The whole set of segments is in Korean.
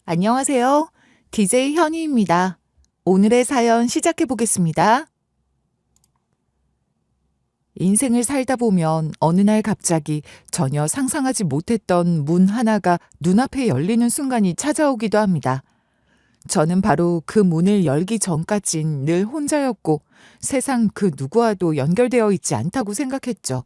안녕하세요. DJ 현희입니다. 오늘의 사연 시작해 보겠습니다. 인생을 살다 보면 어느 날 갑자기 전혀 상상하지 못했던 문 하나가 눈앞에 열리는 순간이 찾아오기도 합니다. 저는 바로 그 문을 열기 전까진 늘 혼자였고 세상 그 누구와도 연결되어 있지 않다고 생각했죠.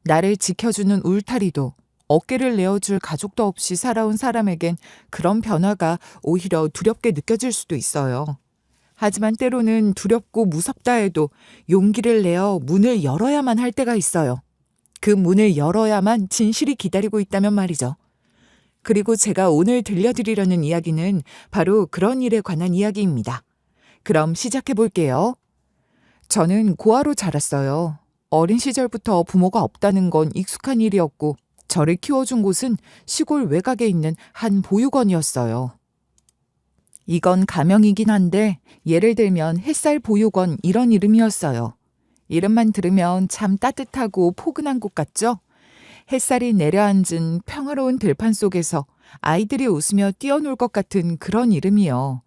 나를 지켜주는 울타리도 어깨를 내어줄 가족도 없이 살아온 사람에겐 그런 변화가 오히려 두렵게 느껴질 수도 있어요. 하지만 때로는 두렵고 무섭다 해도 용기를 내어 문을 열어야만 할 때가 있어요. 그 문을 열어야만 진실이 기다리고 있다면 말이죠. 그리고 제가 오늘 들려드리려는 이야기는 바로 그런 일에 관한 이야기입니다. 그럼 시작해 볼게요. 저는 고아로 자랐어요. 어린 시절부터 부모가 없다는 건 익숙한 일이었고 저를 키워준 곳은 시골 외곽에 있는 한 보육원이었어요. 이건 가명이긴 한데 예를 들면 햇살 보육원 이런 이름이었어요. 이름만 들으면 참 따뜻하고 포근한 곳 같죠? 햇살이 내려앉은 평화로운 들판 속에서 아이들이 웃으며 뛰어놀 것 같은 그런 이름이요.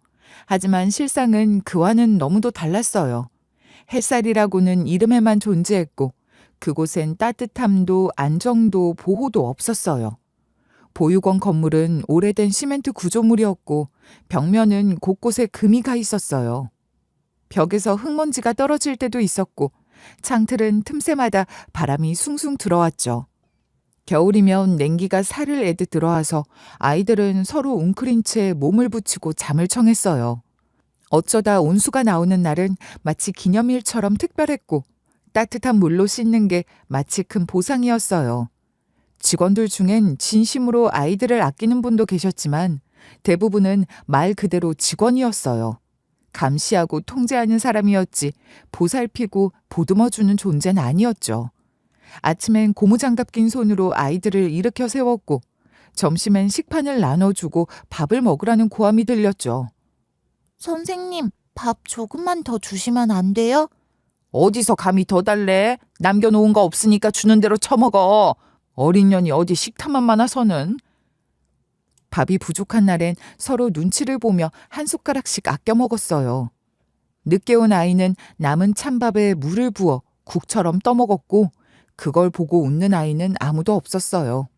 하지만 실상은 그와는 너무도 달랐어요. 햇살이라고는 이름에만 존재했고 그곳엔 따뜻함도 안정도 보호도 없었어요. 보육원 건물은 오래된 시멘트 구조물이었고 벽면은 곳곳에 금이 가 있었어요. 벽에서 흙먼지가 떨어질 때도 있었고 창틀은 틈새마다 바람이 숭숭 들어왔죠. 겨울이면 냉기가 살을 애듯 들어와서 아이들은 서로 웅크린 채 몸을 붙이고 잠을 청했어요. 어쩌다 온수가 나오는 날은 마치 기념일처럼 특별했고 따뜻한 물로 씻는 게 마치 큰 보상이었어요. 직원들 중엔 진심으로 아이들을 아끼는 분도 계셨지만 대부분은 말 그대로 직원이었어요. 감시하고 통제하는 사람이었지 보살피고 보듬어주는 존재는 아니었죠. 아침엔 고무장갑 낀 손으로 아이들을 일으켜 세웠고 점심엔 식판을 나눠주고 밥을 먹으라는 고함이 들렸죠. 선생님, 밥 조금만 더 주시면 안 돼요? 어디서 감히 더 달래? 남겨놓은 거 없으니까 주는 대로 처먹어. 어린 년이 어디 식탐만 많아서는. 밥이 부족한 날엔 서로 눈치를 보며 한 숟가락씩 아껴 먹었어요. 늦게 온 아이는 남은 찬밥에 물을 부어 국처럼 떠먹었고 그걸 보고 웃는 아이는 아무도 없었어요.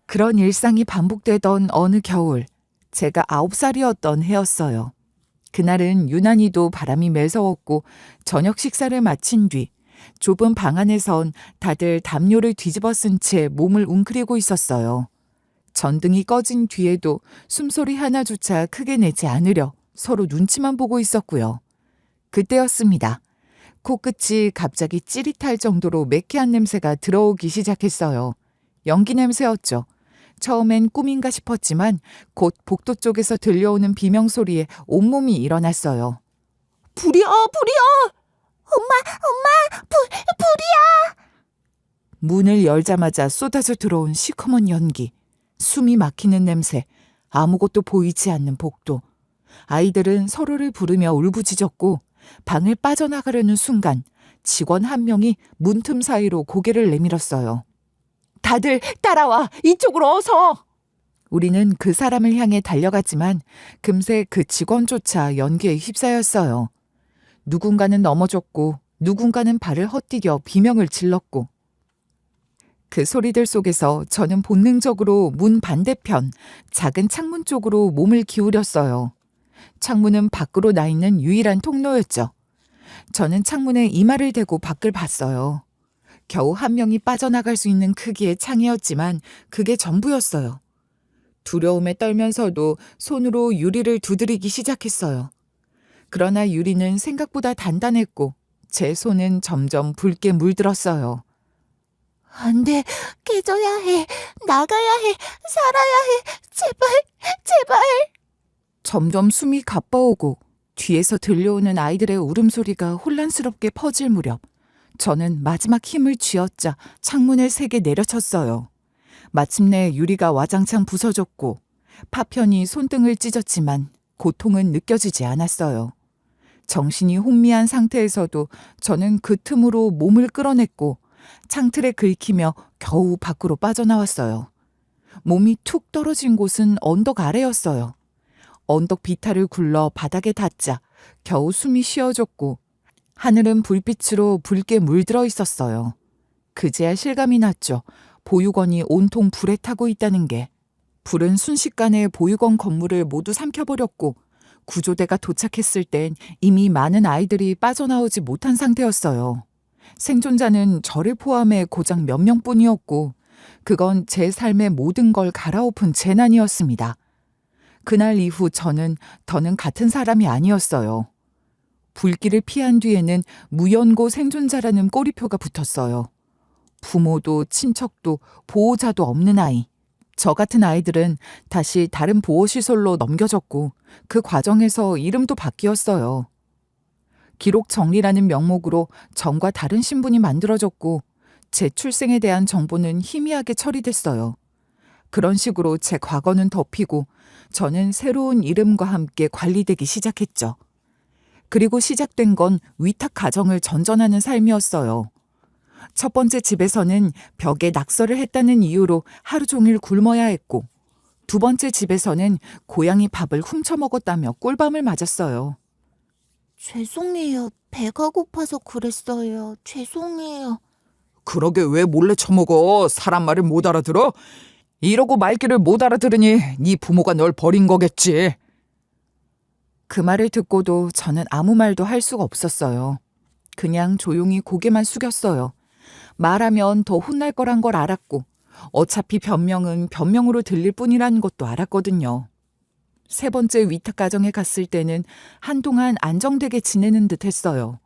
그런 일상이 반복되던 어느 겨울, 제가 9살이었던 해였어요. 그날은 유난히도 바람이 매서웠고 저녁 식사를 마친 뒤 좁은 방 안에선 다들 담요를 뒤집어 쓴 채 몸을 웅크리고 있었어요. 전등이 꺼진 뒤에도 숨소리 하나조차 크게 내지 않으려 서로 눈치만 보고 있었고요. 그때였습니다. 코끝이 갑자기 찌릿할 정도로 매캐한 냄새가 들어오기 시작했어요. 연기 냄새였죠. 처음엔 꿈인가 싶었지만 곧 복도 쪽에서 들려오는 비명소리에 온몸이 일어났어요. 불이야, 불이야! 엄마, 불이야! 문을 열자마자 쏟아져 들어온 시커먼 연기, 숨이 막히는 냄새, 아무것도 보이지 않는 복도. 아이들은 서로를 부르며 울부짖었고 방을 빠져나가려는 순간 직원 한 명이 문틈 사이로 고개를 내밀었어요. 다들 따라와! 이쪽으로 어서! 우리는 그 사람을 향해 달려갔지만 금세 그 직원조차 연기에 휩싸였어요. 누군가는 넘어졌고 누군가는 발을 헛디뎌 비명을 질렀고 그 소리들 속에서 저는 본능적으로 문 반대편 작은 창문 쪽으로 몸을 기울였어요. 창문은 밖으로 나 있는 유일한 통로였죠. 저는 창문에 이마를 대고 밖을 봤어요. 겨우 한 명이 빠져나갈 수 있는 크기의 창이었지만 그게 전부였어요. 두려움에 떨면서도 손으로 유리를 두드리기 시작했어요. 그러나 유리는 생각보다 단단했고 제 손은 점점 붉게 물들었어요. 안 돼, 깨져야 해, 나가야 해, 살아야 해, 제발, 제발. 점점 숨이 가빠오고 뒤에서 들려오는 아이들의 울음소리가 혼란스럽게 퍼질 무렵 저는 마지막 힘을 쥐어짜 창문을 세게 내려쳤어요. 마침내 유리가 와장창 부서졌고 파편이 손등을 찢었지만 고통은 느껴지지 않았어요. 정신이 혼미한 상태에서도 저는 그 틈으로 몸을 끌어냈고 창틀에 긁히며 겨우 밖으로 빠져나왔어요. 몸이 툭 떨어진 곳은 언덕 아래였어요. 언덕 비탈을 굴러 바닥에 닿자 겨우 숨이 쉬어졌고 하늘은 불빛으로 붉게 물들어 있었어요. 그제야 실감이 났죠. 보육원이 온통 불에 타고 있다는 게. 불은 순식간에 보육원 건물을 모두 삼켜버렸고 구조대가 도착했을 땐 이미 많은 아이들이 빠져나오지 못한 상태였어요. 생존자는 저를 포함해 고작 몇 명뿐이었고 그건 제 삶의 모든 걸 갈아엎은 재난이었습니다. 그날 이후 저는 더는 같은 사람이 아니었어요. 불길을 피한 뒤에는 무연고 생존자라는 꼬리표가 붙었어요. 부모도 친척도 보호자도 없는 아이. 저 같은 아이들은 다시 다른 보호시설로 넘겨졌고 그 과정에서 이름도 바뀌었어요. 기록 정리라는 명목으로 전과 다른 신분이 만들어졌고 제 출생에 대한 정보는 희미하게 처리됐어요. 그런 식으로 제 과거는 덮이고 저는 새로운 이름과 함께 관리되기 시작했죠. 그리고 시작된 건 위탁 가정을 전전하는 삶이었어요. 첫 번째 집에서는 벽에 낙서를 했다는 이유로 하루 종일 굶어야 했고 두 번째 집에서는 고양이 밥을 훔쳐 먹었다며 꿀밤을 맞았어요. 죄송해요. 배가 고파서 그랬어요. 죄송해요. 그러게 왜 몰래 처먹어? 사람 말을 못 알아들어? 이러고 말귀를 못 알아들으니 네 부모가 널 버린 거겠지. 그 말을 듣고도 저는 아무 말도 할 수가 없었어요. 그냥 조용히 고개만 숙였어요. 말하면 더 혼날 거란 걸 알았고 어차피 변명은 변명으로 들릴 뿐이라는 것도 알았거든요. 세 번째 위탁 가정에 갔을 때는 한동안 안정되게 지내는 듯 했어요.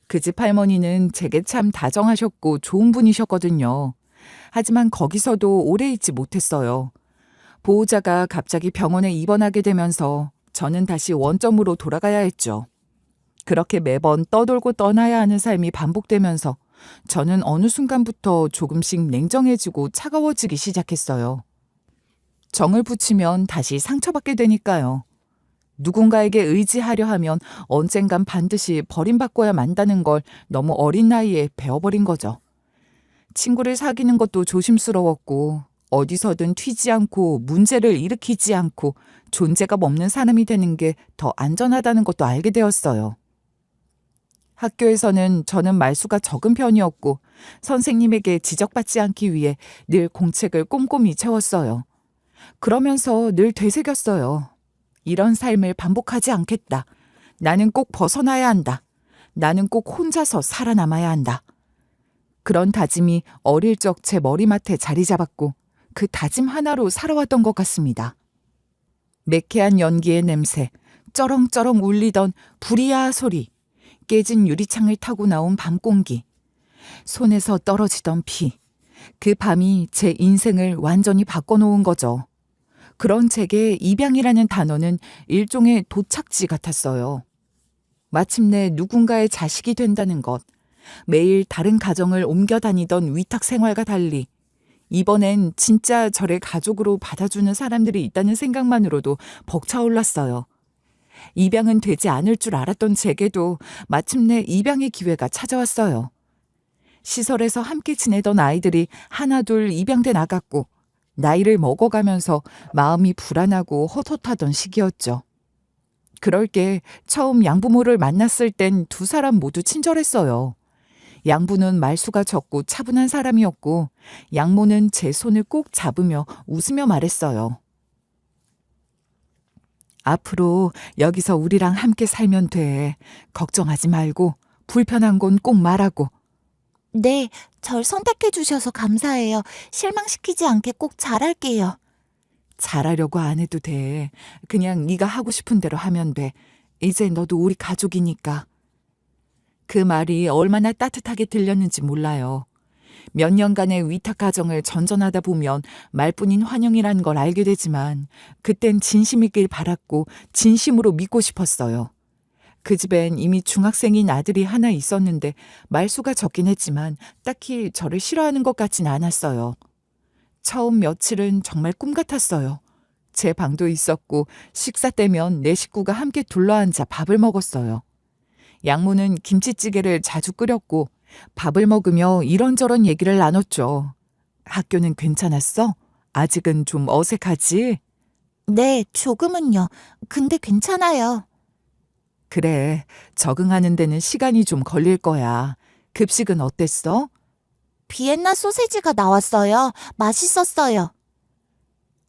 그 집 할머니는 제게 참 다정하셨고 좋은 분이셨거든요. 하지만 거기서도 오래 있지 못했어요. 보호자가 갑자기 병원에 입원하게 되면서 저는 다시 원점으로 돌아가야 했죠. 그렇게 매번 떠돌고 떠나야 하는 삶이 반복되면서 저는 어느 순간부터 조금씩 냉정해지고 차가워지기 시작했어요. 정을 붙이면 다시 상처받게 되니까요. 누군가에게 의지하려 하면 언젠간 반드시 버림받고야 만다는 걸 너무 어린 나이에 배워버린 거죠. 친구를 사귀는 것도 조심스러웠고 어디서든 튀지 않고 문제를 일으키지 않고 존재감 없는 사람이 되는 게 더 안전하다는 것도 알게 되었어요. 학교에서는 저는 말수가 적은 편이었고 선생님에게 지적받지 않기 위해 늘 공책을 꼼꼼히 채웠어요. 그러면서 늘 되새겼어요. 이런 삶을 반복하지 않겠다. 나는 꼭 벗어나야 한다. 나는 꼭 혼자서 살아남아야 한다. 그런 다짐이 어릴 적 제 머리맡에 자리 잡았고 그 다짐 하나로 살아왔던 것 같습니다. 매캐한 연기의 냄새, 쩌렁쩌렁 울리던 불이야 소리, 깨진 유리창을 타고 나온 밤 공기, 손에서 떨어지던 피, 그 밤이 제 인생을 완전히 바꿔놓은 거죠. 그런 제게 입양이라는 단어는 일종의 도착지 같았어요. 마침내 누군가의 자식이 된다는 것, 매일 다른 가정을 옮겨 다니던 위탁 생활과 달리 이번엔 진짜 저를 가족으로 받아주는 사람들이 있다는 생각만으로도 벅차올랐어요. 입양은 되지 않을 줄 알았던 제게도 마침내 입양의 기회가 찾아왔어요. 시설에서 함께 지내던 아이들이 하나둘 입양돼 나갔고 나이를 먹어가면서 마음이 불안하고 헛헛하던 시기였죠. 그럴 게 처음 양부모를 만났을 땐 두 사람 모두 친절했어요. 양부는 말수가 적고 차분한 사람이었고 양모는 제 손을 꼭 잡으며 웃으며 말했어요. 앞으로 여기서 우리랑 함께 살면 돼. 걱정하지 말고 불편한 건 꼭 말하고. 네, 절 선택해 주셔서 감사해요. 실망시키지 않게 꼭 잘할게요. 잘하려고 안 해도 돼. 그냥 네가 하고 싶은 대로 하면 돼. 이제 너도 우리 가족이니까. 그 말이 얼마나 따뜻하게 들렸는지 몰라요. 몇 년간의 위탁 가정을 전전하다 보면 말뿐인 환영이란 걸 알게 되지만 그땐 진심이길 바랐고 진심으로 믿고 싶었어요. 그 집엔 이미 중학생인 아들이 하나 있었는데 말수가 적긴 했지만 딱히 저를 싫어하는 것 같진 않았어요. 처음 며칠은 정말 꿈 같았어요. 제 방도 있었고 식사 때면 내 식구가 함께 둘러앉아 밥을 먹었어요. 양모는 김치찌개를 자주 끓였고 밥을 먹으며 이런저런 얘기를 나눴죠. 학교는 괜찮았어? 아직은 좀 어색하지? 네, 조금은요. 근데 괜찮아요. 그래, 적응하는 데는 시간이 좀 걸릴 거야. 급식은 어땠어? 비엔나 소세지가 나왔어요. 맛있었어요.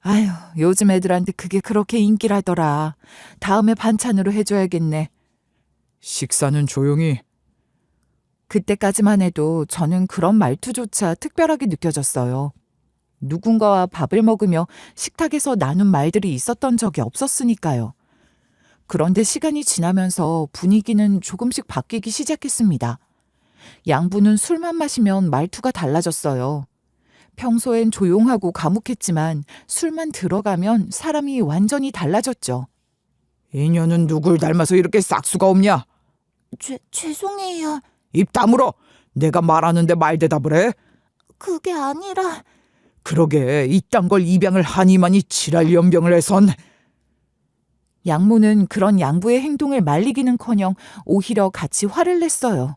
아휴, 요즘 애들한테 그게 그렇게 인기라더라. 다음에 반찬으로 해줘야겠네. 식사는 조용히. 그때까지만 해도 저는 그런 말투조차 특별하게 느껴졌어요. 누군가와 밥을 먹으며 식탁에서 나눈 말들이 있었던 적이 없었으니까요. 그런데 시간이 지나면서 분위기는 조금씩 바뀌기 시작했습니다. 양부는 술만 마시면 말투가 달라졌어요. 평소엔 조용하고 과묵했지만 술만 들어가면 사람이 완전히 달라졌죠. 인연은 누굴 닮아서 이렇게 싹수가 없냐? 죄송해요. 입 다물어. 내가 말하는데 말 대답을 해? 그게 아니라 그러게 이딴 걸 입양을 하니만이 지랄 연병을 해선. 양모는 그런 양부의 행동을 말리기는커녕 오히려 같이 화를 냈어요.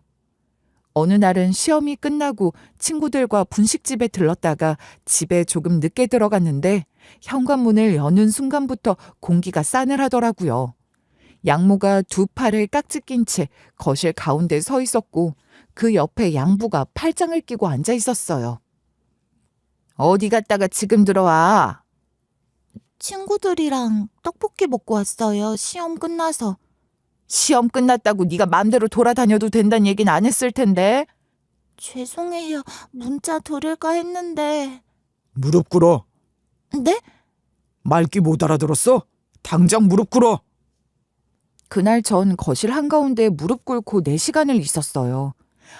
어느 날은 시험이 끝나고 친구들과 분식집에 들렀다가 집에 조금 늦게 들어갔는데 현관문을 여는 순간부터 공기가 싸늘하더라고요. 양모가 두 팔을 깍지 낀 채 거실 가운데 서 있었고 그 옆에 양부가 팔짱을 끼고 앉아 있었어요. 어디 갔다가 지금 들어와? 친구들이랑 떡볶이 먹고 왔어요. 시험 끝나서. 시험 끝났다고 네가 맘대로 돌아다녀도 된다는 얘기는 안 했을 텐데. 죄송해요. 문자 드릴까 했는데. 무릎 꿇어. 네? 말귀 못 알아들었어? 당장 무릎 꿇어. 그날 전 거실 한가운데 무릎 꿇고 4시간을 있었어요.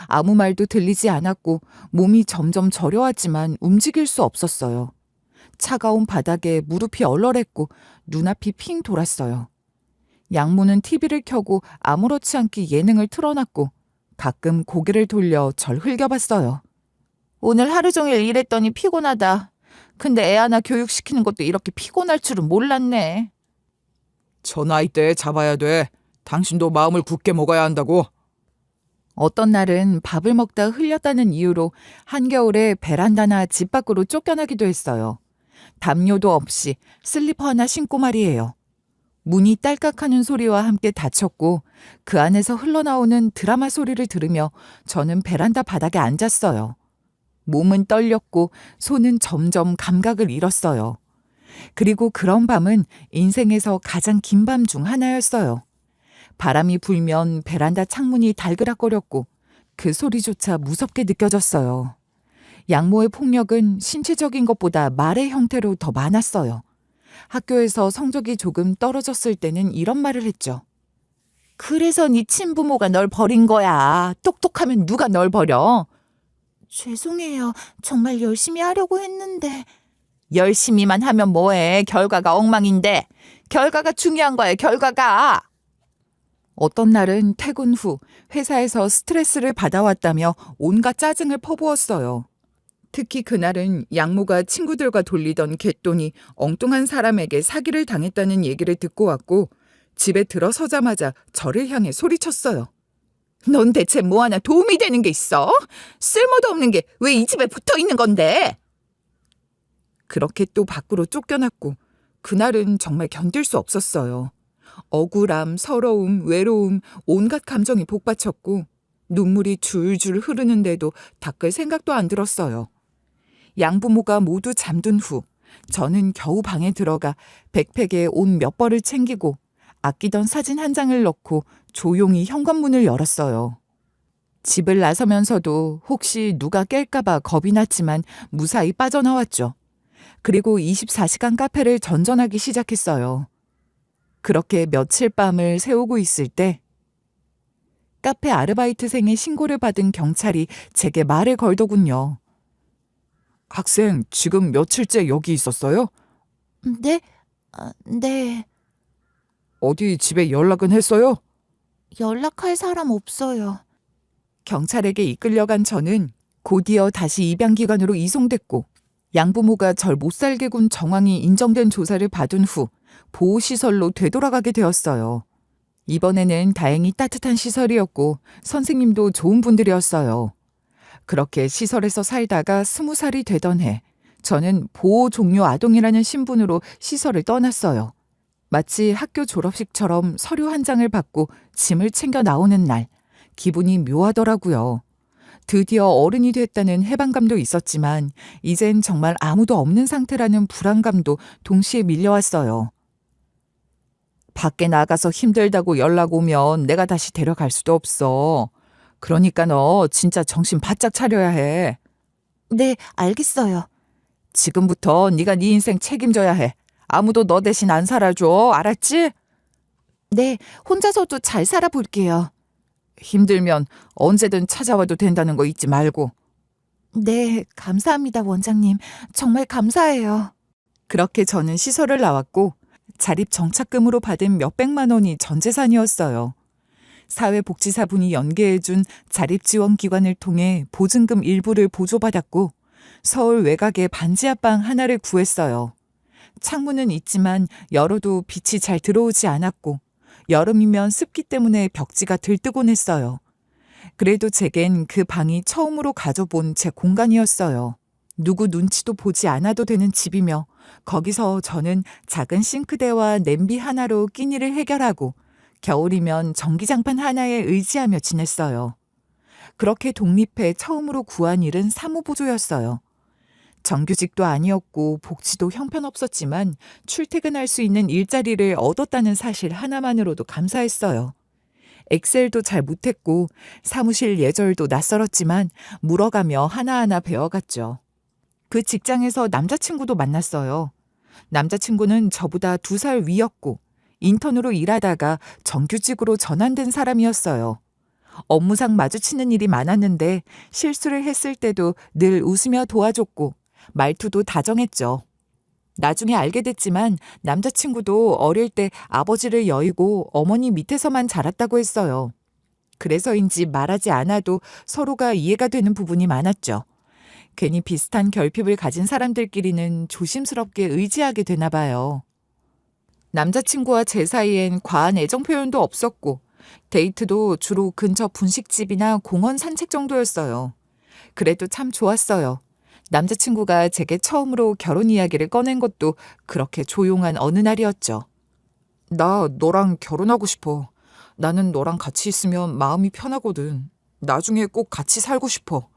아무 말도 들리지 않았고 몸이 점점 저려왔지만 움직일 수 없었어요. 차가운 바닥에 무릎이 얼얼했고 눈앞이 핑 돌았어요. 양모는 TV를 켜고 아무렇지 않게 예능을 틀어놨고 가끔 고개를 돌려 절 흘겨봤어요. 오늘 하루 종일 일했더니 피곤하다. 근데 애 하나 교육시키는 것도 이렇게 피곤할 줄은 몰랐네. 저 나이 때에 잡아야 돼. 당신도 마음을 굳게 먹어야 한다고. 어떤 날은 밥을 먹다 흘렸다는 이유로 한겨울에 베란다나 집 밖으로 쫓겨나기도 했어요. 담요도 없이 슬리퍼 하나 신고 말이에요. 문이 딸깍하는 소리와 함께 닫혔고 그 안에서 흘러나오는 드라마 소리를 들으며 저는 베란다 바닥에 앉았어요. 몸은 떨렸고 손은 점점 감각을 잃었어요. 그리고 그런 밤은 인생에서 가장 긴 밤 중 하나였어요. 바람이 불면 베란다 창문이 달그락거렸고 그 소리조차 무섭게 느껴졌어요. 양모의 폭력은 신체적인 것보다 말의 형태로 더 많았어요. 학교에서 성적이 조금 떨어졌을 때는 이런 말을 했죠. 그래서 네 친부모가 널 버린 거야. 똑똑하면 누가 널 버려? 죄송해요. 정말 열심히 하려고 했는데. 열심히만 하면 뭐해. 결과가 엉망인데. 결과가 중요한 거야, 결과가. 어떤 날은 퇴근 후 회사에서 스트레스를 받아왔다며 온갖 짜증을 퍼부었어요. 특히 그날은 양모가 친구들과 돌리던 갯돈이 엉뚱한 사람에게 사기를 당했다는 얘기를 듣고 왔고 집에 들어서자마자 저를 향해 소리쳤어요. 넌 대체 뭐 하나 도움이 되는 게 있어? 쓸모도 없는 게 왜 이 집에 붙어 있는 건데? 그렇게 또 밖으로 쫓겨났고 그날은 정말 견딜 수 없었어요. 억울함, 서러움, 외로움, 온갖 감정이 복받쳤고 눈물이 줄줄 흐르는데도 닦을 생각도 안 들었어요. 양부모가 모두 잠든 후 저는 겨우 방에 들어가 백팩에 옷 몇 벌을 챙기고 아끼던 사진 한 장을 넣고 조용히 현관문을 열었어요. 집을 나서면서도 혹시 누가 깰까봐 겁이 났지만 무사히 빠져나왔죠. 그리고 24시간 카페를 전전하기 시작했어요. 그렇게 며칠 밤을 새우고 있을 때 카페 아르바이트생의 신고를 받은 경찰이 제게 말을 걸더군요. 학생, 지금 며칠째 여기 있었어요? 네? 네. 어디 집에 연락은 했어요? 연락할 사람 없어요. 경찰에게 이끌려간 저는 곧이어 다시 입양기관으로 이송됐고 양부모가 절 못살게 군 정황이 인정된 조사를 받은 후 보호시설로 되돌아가게 되었어요. 이번에는 다행히 따뜻한 시설이었고 선생님도 좋은 분들이었어요. 그렇게 시설에서 살다가 20살이 되던 해 저는 보호 종료 아동이라는 신분으로 시설을 떠났어요. 마치 학교 졸업식처럼 서류 한 장을 받고 짐을 챙겨 나오는 날, 기분이 묘하더라고요. 드디어 어른이 됐다는 해방감도 있었지만 이젠 정말 아무도 없는 상태라는 불안감도 동시에 밀려왔어요. 밖에 나가서 힘들다고 연락 오면 내가 다시 데려갈 수도 없어. 그러니까 너 진짜 정신 바짝 차려야 해. 네, 알겠어요. 지금부터 네가 네 인생 책임져야 해. 아무도 너 대신 안 살아줘. 알았지? 네, 혼자서도 잘 살아볼게요. 힘들면 언제든 찾아와도 된다는 거 잊지 말고. 네, 감사합니다, 원장님. 정말 감사해요. 그렇게 저는 시설을 나왔고 자립 정착금으로 받은 몇백만 원이 전 재산이었어요. 사회복지사분이 연계해준 자립지원기관을 통해 보증금 일부를 보조받았고 서울 외곽에 반지 하방 하나를 구했어요. 창문은 있지만 열어도 빛이 잘 들어오지 않았고 여름이면 습기 때문에 벽지가 들뜨곤 했어요. 그래도 제겐 그 방이 처음으로 가져본 제 공간이었어요. 누구 눈치도 보지 않아도 되는 집이며 거기서 저는 작은 싱크대와 냄비 하나로 끼니를 해결하고 겨울이면 전기장판 하나에 의지하며 지냈어요. 그렇게 독립해 처음으로 구한 일은 사무보조였어요. 정규직도 아니었고 복지도 형편없었지만 출퇴근할 수 있는 일자리를 얻었다는 사실 하나만으로도 감사했어요. 엑셀도 잘 못했고 사무실 예절도 낯설었지만 물어가며 하나하나 배워갔죠. 그 직장에서 남자친구도 만났어요. 남자친구는 저보다 2살 위였고 인턴으로 일하다가 정규직으로 전환된 사람이었어요. 업무상 마주치는 일이 많았는데 실수를 했을 때도 늘 웃으며 도와줬고 말투도 다정했죠. 나중에 알게 됐지만 남자친구도 어릴 때 아버지를 여의고 어머니 밑에서만 자랐다고 했어요. 그래서인지 말하지 않아도 서로가 이해가 되는 부분이 많았죠. 괜히 비슷한 결핍을 가진 사람들끼리는 조심스럽게 의지하게 되나 봐요. 남자친구와 제 사이엔 과한 애정 표현도 없었고 데이트도 주로 근처 분식집이나 공원 산책 정도였어요. 그래도 참 좋았어요. 남자친구가 제게 처음으로 결혼 이야기를 꺼낸 것도 그렇게 조용한 어느 날이었죠. 나 너랑 결혼하고 싶어. 나는 너랑 같이 있으면 마음이 편하거든. 나중에 꼭 같이 살고 싶어.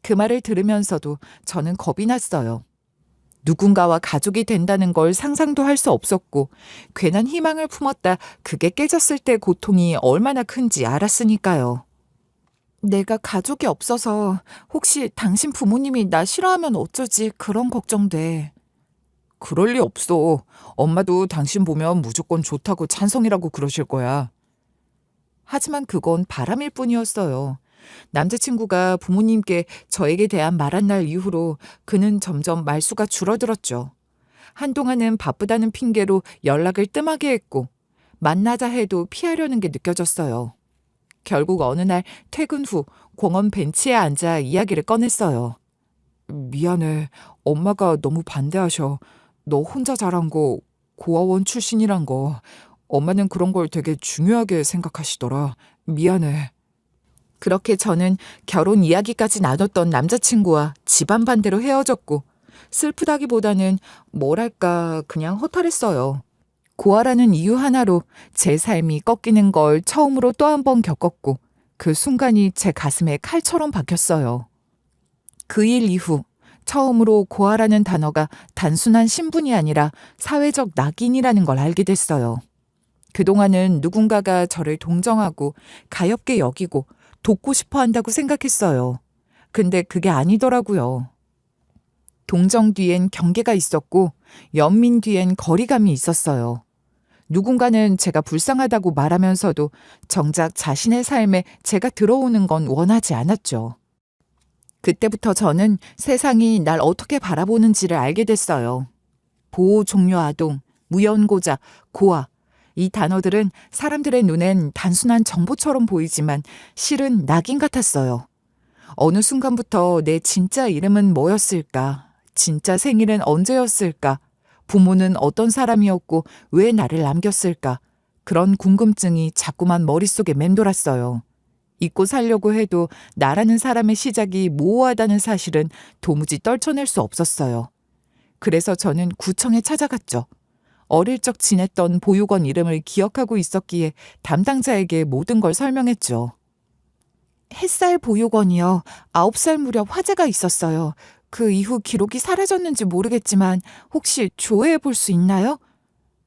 그 말을 들으면서도 저는 겁이 났어요. 누군가와 가족이 된다는 걸 상상도 할 수 없었고 괜한 희망을 품었다 그게 깨졌을 때 고통이 얼마나 큰지 알았으니까요. 내가 가족이 없어서 혹시 당신 부모님이 나 싫어하면 어쩌지 그런 걱정돼. 그럴 리 없어. 엄마도 당신 보면 무조건 좋다고 찬성이라고 그러실 거야. 하지만 그건 바람일 뿐이었어요. 남자친구가 부모님께 저에게 대한 말한 날 이후로 그는 점점 말수가 줄어들었죠. 한동안은 바쁘다는 핑계로 연락을 뜸하게 했고 만나자 해도 피하려는 게 느껴졌어요. 결국 어느 날 퇴근 후 공원 벤치에 앉아 이야기를 꺼냈어요. 미안해. 엄마가 너무 반대하셔. 너 혼자 자란 거 고아원 출신이란 거. 엄마는 그런 걸 되게 중요하게 생각하시더라. 미안해. 그렇게 저는 결혼 이야기까지 나눴던 남자친구와 집안 반대로 헤어졌고 슬프다기보다는 뭐랄까 그냥 허탈했어요. 고아라는 이유 하나로 제 삶이 꺾이는 걸 처음으로 또 한 번 겪었고 그 순간이 제 가슴에 칼처럼 박혔어요. 그 일 이후 처음으로 고아라는 단어가 단순한 신분이 아니라 사회적 낙인이라는 걸 알게 됐어요. 그동안은 누군가가 저를 동정하고 가엾게 여기고 돕고 싶어 한다고 생각했어요. 근데 그게 아니더라고요. 동정 뒤엔 경계가 있었고 연민 뒤엔 거리감이 있었어요. 누군가는 제가 불쌍하다고 말하면서도 정작 자신의 삶에 제가 들어오는 건 원하지 않았죠. 그때부터 저는 세상이 날 어떻게 바라보는지를 알게 됐어요. 보호 종료 아동, 무연고자, 고아. 이 단어들은 사람들의 눈엔 단순한 정보처럼 보이지만 실은 낙인 같았어요. 어느 순간부터 내 진짜 이름은 뭐였을까? 진짜 생일은 언제였을까? 부모는 어떤 사람이었고 왜 나를 남겼을까? 그런 궁금증이 자꾸만 머릿속에 맴돌았어요. 잊고 살려고 해도 나라는 사람의 시작이 모호하다는 사실은 도무지 떨쳐낼 수 없었어요. 그래서 저는 구청에 찾아갔죠. 어릴 적 지냈던 보육원 이름을 기억하고 있었기에 담당자에게 모든 걸 설명했죠. 햇살 보육원이요. 9살 무렵 화재가 있었어요. 그 이후 기록이 사라졌는지 모르겠지만 혹시 조회해 볼 수 있나요?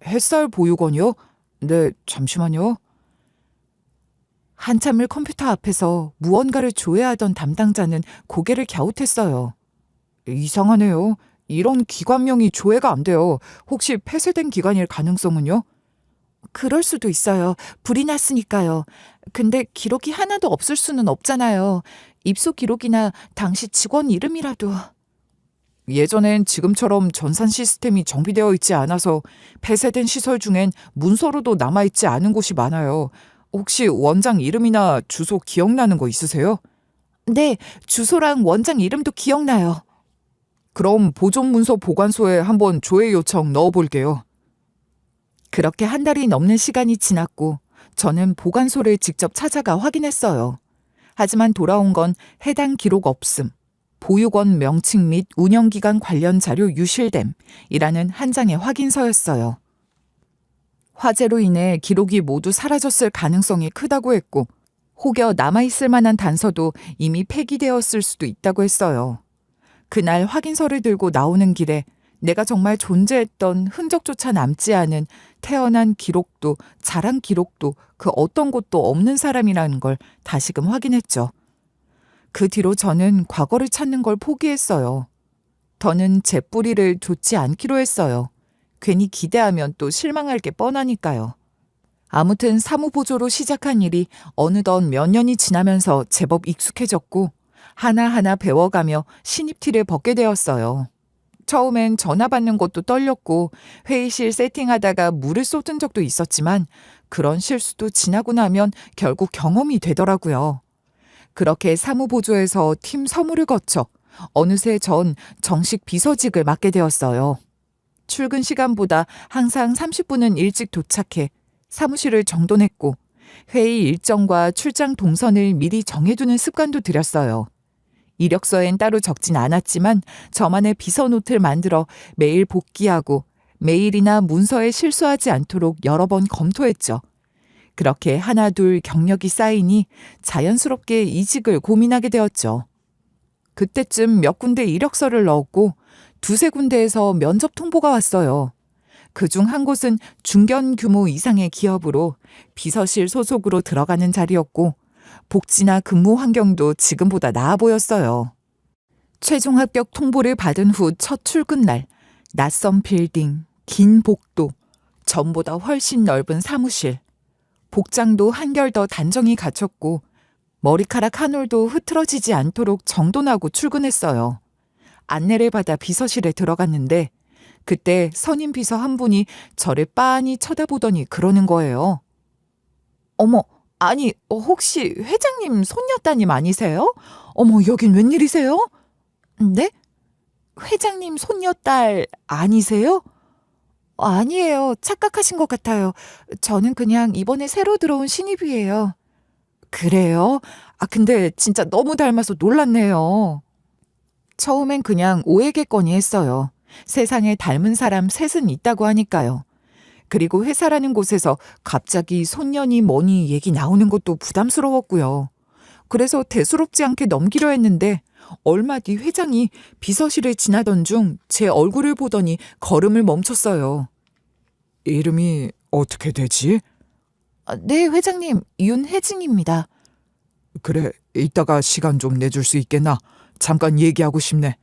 햇살 보육원이요? 네, 잠시만요. 한참을 컴퓨터 앞에서 무언가를 조회하던 담당자는 고개를 갸웃했어요. 이상하네요. 이런 기관명이 조회가 안 돼요. 혹시 폐쇄된 기관일 가능성은요? 그럴 수도 있어요. 불이 났으니까요. 근데 기록이 하나도 없을 수는 없잖아요. 입소 기록이나 당시 직원 이름이라도. 예전엔 지금처럼 전산 시스템이 정비되어 있지 않아서 폐쇄된 시설 중엔 문서로도 남아있지 않은 곳이 많아요. 혹시 원장 이름이나 주소 기억나는 거 있으세요? 네, 주소랑 원장 이름도 기억나요. 그럼 보존문서 보관소에 한번 조회 요청 넣어볼게요. 그렇게 한 달이 넘는 시간이 지났고 저는 보관소를 직접 찾아가 확인했어요. 하지만 돌아온 건 해당 기록 없음, 보육원 명칭 및 운영기간 관련 자료 유실됨이라는 한 장의 확인서였어요. 화재로 인해 기록이 모두 사라졌을 가능성이 크다고 했고 혹여 남아있을 만한 단서도 이미 폐기되었을 수도 있다고 했어요. 그날 확인서를 들고 나오는 길에 내가 정말 존재했던 흔적조차 남지 않은 태어난 기록도 자란 기록도 그 어떤 곳도 없는 사람이라는 걸 다시금 확인했죠. 그 뒤로 저는 과거를 찾는 걸 포기했어요. 더는 제 뿌리를 좇지 않기로 했어요. 괜히 기대하면 또 실망할 게 뻔하니까요. 아무튼 사무보조로 시작한 일이 어느덧 몇 년이 지나면서 제법 익숙해졌고 하나하나 배워가며 신입티를 벗게 되었어요. 처음엔 전화 받는 것도 떨렸고 회의실 세팅하다가 물을 쏟은 적도 있었지만 그런 실수도 지나고 나면 결국 경험이 되더라고요. 그렇게 사무보조에서 팀 서무를 거쳐 어느새 전 정식 비서직을 맡게 되었어요. 출근 시간보다 항상 30분은 일찍 도착해 사무실을 정돈했고 회의 일정과 출장 동선을 미리 정해두는 습관도 들였어요. 이력서엔 따로 적진 않았지만 저만의 비서 노트를 만들어 매일 복기하고 메일이나 문서에 실수하지 않도록 여러 번 검토했죠. 그렇게 하나둘 경력이 쌓이니 자연스럽게 이직을 고민하게 되었죠. 그때쯤 몇 군데 이력서를 넣었고 두세 군데에서 면접 통보가 왔어요. 그중 한 곳은 중견 규모 이상의 기업으로 비서실 소속으로 들어가는 자리였고 복지나 근무 환경도 지금보다 나아 보였어요. 최종 합격 통보를 받은 후 첫 출근 날, 낯선 빌딩, 긴 복도, 전보다 훨씬 넓은 사무실, 복장도 한결 더 단정히 갖췄고 머리카락 한 올도 흐트러지지 않도록 정돈하고 출근했어요. 안내를 받아 비서실에 들어갔는데 그때 선임 비서 한 분이 저를 빤히 쳐다보더니 그러는 거예요. 어머, 아니 혹시 회장님 손녀따님 아니세요? 어머, 여긴 웬일이세요? 네? 회장님 손녀딸 아니세요? 아니에요. 착각하신 것 같아요. 저는 그냥 이번에 새로 들어온 신입이에요. 그래요? 근데 진짜 너무 닮아서 놀랐네요. 처음엔 그냥 오해겠거니 했어요. 세상에 닮은 사람 셋은 있다고 하니까요. 그리고 회사라는 곳에서 갑자기 손년이 뭐니 얘기 나오는 것도 부담스러웠고요. 그래서 대수롭지 않게 넘기려 했는데 얼마 뒤 회장이 비서실을 지나던 중 제 얼굴을 보더니 걸음을 멈췄어요. 이름이 어떻게 되지? 네, 회장님. 윤혜진입니다. 그래, 이따가 시간 좀 내줄 수 있겠나? 잠깐 얘기하고 싶네.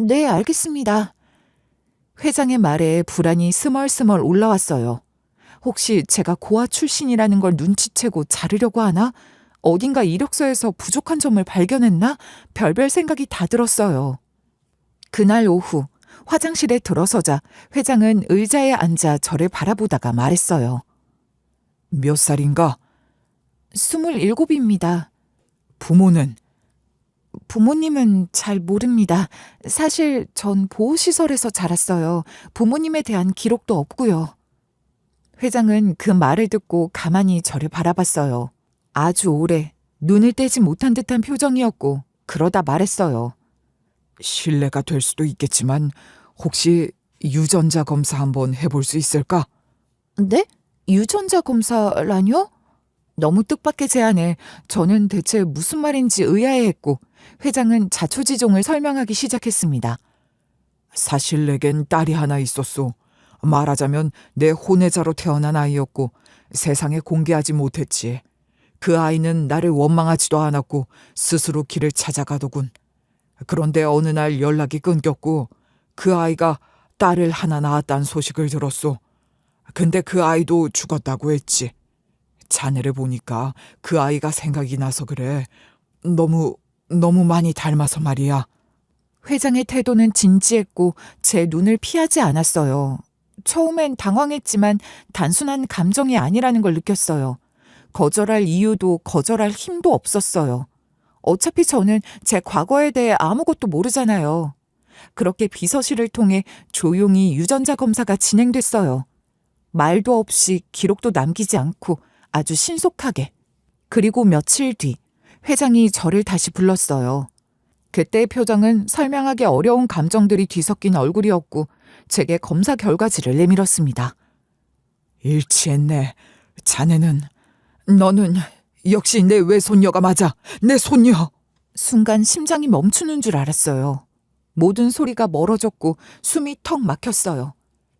네, 알겠습니다. 회장의 말에 불안이 스멀스멀 올라왔어요. 혹시 제가 고아 출신이라는 걸 눈치채고 자르려고 하나? 어딘가 이력서에서 부족한 점을 발견했나? 별별 생각이 다 들었어요. 그날 오후 화장실에 들어서자 회장은 의자에 앉아 저를 바라보다가 말했어요. 몇 살인가? 27입니다. 부모는? 부모님은 잘 모릅니다. 사실 전 보호시설에서 자랐어요. 부모님에 대한 기록도 없고요. 회장은 그 말을 듣고 가만히 저를 바라봤어요. 아주 오래, 눈을 떼지 못한 듯한 표정이었고 그러다 말했어요. 실례가 될 수도 있겠지만 혹시 유전자 검사 한번 해볼 수 있을까? 네? 유전자 검사라뇨? 너무 뜻밖의 제안에 저는 대체 무슨 말인지 의아해했고 회장은 자초지종을 설명하기 시작했습니다. 사실 내겐 딸이 하나 있었소. 말하자면 내 혼외자로 태어난 아이였고 세상에 공개하지 못했지. 그 아이는 나를 원망하지도 않았고 스스로 길을 찾아가더군. 그런데 어느 날 연락이 끊겼고 그 아이가 딸을 하나 낳았다는 소식을 들었소. 근데 그 아이도 죽었다고 했지. 자네를 보니까 그 아이가 생각이 나서 그래. 너무 많이 닮아서 말이야. 회장의 태도는 진지했고 제 눈을 피하지 않았어요. 처음엔 당황했지만 단순한 감정이 아니라는 걸 느꼈어요. 거절할 이유도 거절할 힘도 없었어요. 어차피 저는 제 과거에 대해 아무것도 모르잖아요. 그렇게 비서실을 통해 조용히 유전자 검사가 진행됐어요. 말도 없이 기록도 남기지 않고 아주 신속하게. 그리고 며칠 뒤 회장이 저를 다시 불렀어요. 그때의 표정은 설명하기 어려운 감정들이 뒤섞인 얼굴이었고 제게 검사 결과지를 내밀었습니다. 일치했네. 너는 역시 내 외손녀가 맞아. 내 손녀. 순간 심장이 멈추는 줄 알았어요. 모든 소리가 멀어졌고 숨이 턱 막혔어요.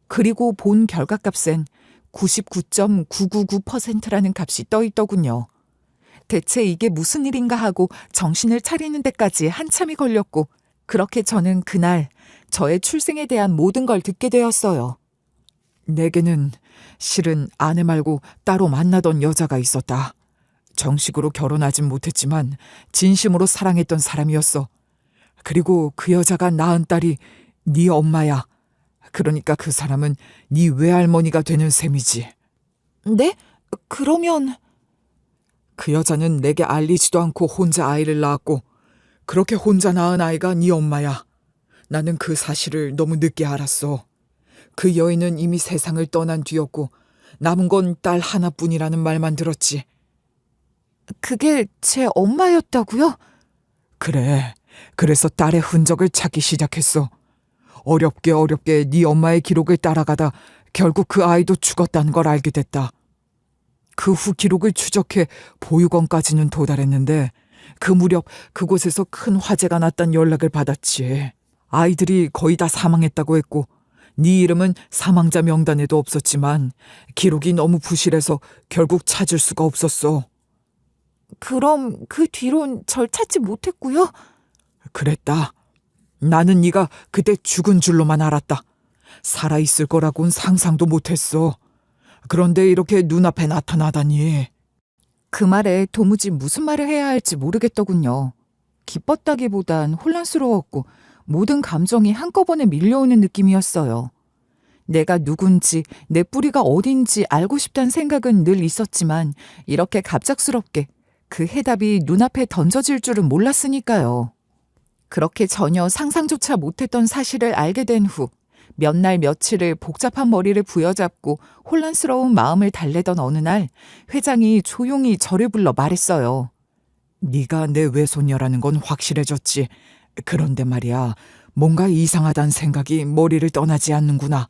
그리고 본 결과값엔 99.999%라는 값이 떠 있더군요. 대체 이게 무슨 일인가 하고 정신을 차리는 데까지 한참이 걸렸고 그렇게 저는 그날 저의 출생에 대한 모든 걸 듣게 되었어요. 내게는 실은 아내 말고 따로 만나던 여자가 있었다. 정식으로 결혼하진 못했지만 진심으로 사랑했던 사람이었어. 그리고 그 여자가 낳은 딸이 네 엄마야. 그러니까 그 사람은 네 외할머니가 되는 셈이지. 네? 그러면... 그 여자는 내게 알리지도 않고 혼자 아이를 낳았고 그렇게 혼자 낳은 아이가 네 엄마야. 나는 그 사실을 너무 늦게 알았어. 그 여인은 이미 세상을 떠난 뒤였고 남은 건 딸 하나뿐이라는 말만 들었지. 그게 제 엄마였다고요? 그래. 그래서 딸의 흔적을 찾기 시작했어. 어렵게 네 엄마의 기록을 따라가다 결국 그 아이도 죽었다는 걸 알게 됐다. 그 후 기록을 추적해 보육원까지는 도달했는데 그 무렵 그곳에서 큰 화재가 났다는 연락을 받았지. 아이들이 거의 다 사망했다고 했고 네 이름은 사망자 명단에도 없었지만 기록이 너무 부실해서 결국 찾을 수가 없었어. 그럼 그 뒤론 절 찾지 못했고요? 그랬다. 나는 네가 그때 죽은 줄로만 알았다. 살아있을 거라고는 상상도 못했어. 그런데 이렇게 눈앞에 나타나다니. 그 말에 도무지 무슨 말을 해야 할지 모르겠더군요. 기뻤다기보단 혼란스러웠고 모든 감정이 한꺼번에 밀려오는 느낌이었어요. 내가 누군지 내 뿌리가 어딘지 알고 싶다는 생각은 늘 있었지만 이렇게 갑작스럽게 그 해답이 눈앞에 던져질 줄은 몰랐으니까요. 그렇게 전혀 상상조차 못했던 사실을 알게 된 후 몇 날 며칠을 복잡한 머리를 부여잡고 혼란스러운 마음을 달래던 어느 날 회장이 조용히 저를 불러 말했어요. 네가 내 외손녀라는 건 확실해졌지. 그런데 말이야, 뭔가 이상하다는 생각이 머리를 떠나지 않는구나.